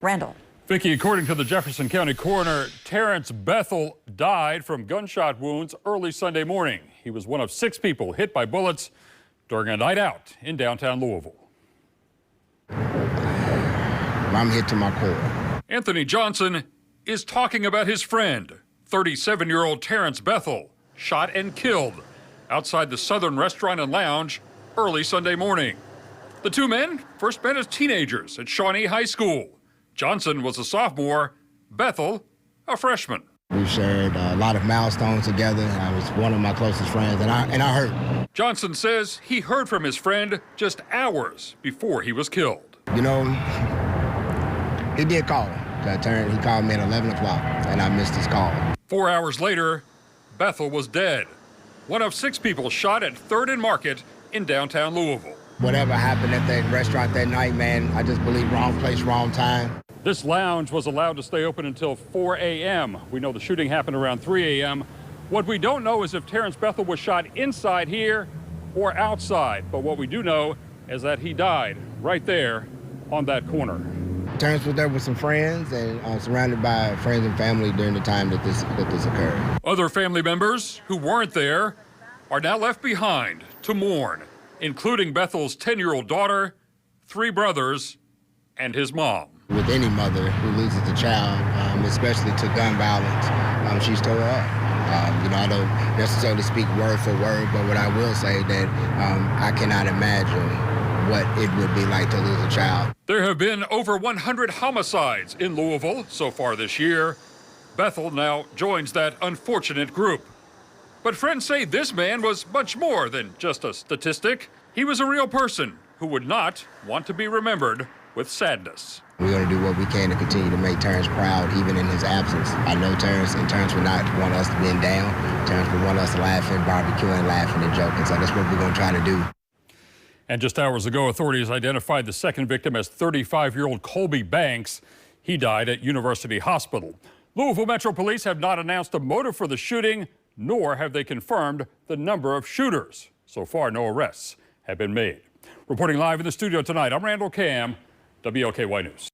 Randall. Vicki, according to the Jefferson County coroner, Terrence Bethel died from gunshot wounds early Sunday morning. He was one of 6 people hit by bullets during a night out in downtown Louisville. I'm hit to my core. Anthony Johnson is talking about his friend, 37-year-old Terrence Bethel, shot and killed outside the Southern Restaurant and Lounge early Sunday morning. The two men first met as teenagers at Shawnee High School. Johnson was a sophomore, Bethel a freshman. We shared a lot of milestones together. I was one of my closest friends, and I hurt. Johnson says he heard from his friend just hours before he was killed. You know, he did call. He called me at 11 o'clock, and I missed his call. 4 hours later, Bethel was dead. One of 6 people shot at 3rd and Market in downtown Louisville. Whatever happened at that restaurant that night, man, I just believe wrong place, wrong time. This lounge was allowed to stay open until 4 a.m. We know the shooting happened around 3 a.m. What we don't know is if Terrence Bethel was shot inside here or outside. But what we do know is that he died right there on that corner. Terrence was there with some friends and surrounded by friends and family during the time that this occurred. Other family members who weren't there are now left behind to mourn, including Bethel's 10-year-old daughter, 3 brothers, and his mom. With any mother who loses a child, especially to gun violence, she's tore up. You know, I don't necessarily speak word for word, but what I will say that I cannot imagine what it would be like to lose a child. There have been over 100 homicides in Louisville so far this year. Bethel now joins that unfortunate group. But friends say this man was much more than just a statistic. He was a real person who would not want to be remembered with sadness. We're going to do what we can to continue to make Terrence proud, even in his absence. I know Terrence, and Terrence would not want us to be down. Terrence would want us laughing, barbecuing, laughing, and joking. So that's what we're going to try to do. And just hours ago, authorities identified the second victim as 35-year-old Colby Banks. He died at University Hospital. Louisville Metro Police have not announced a motive for the shooting, nor have they confirmed the number of shooters. So far, no arrests have been made. Reporting live in the studio tonight, I'm Randall Cam, WLKY News.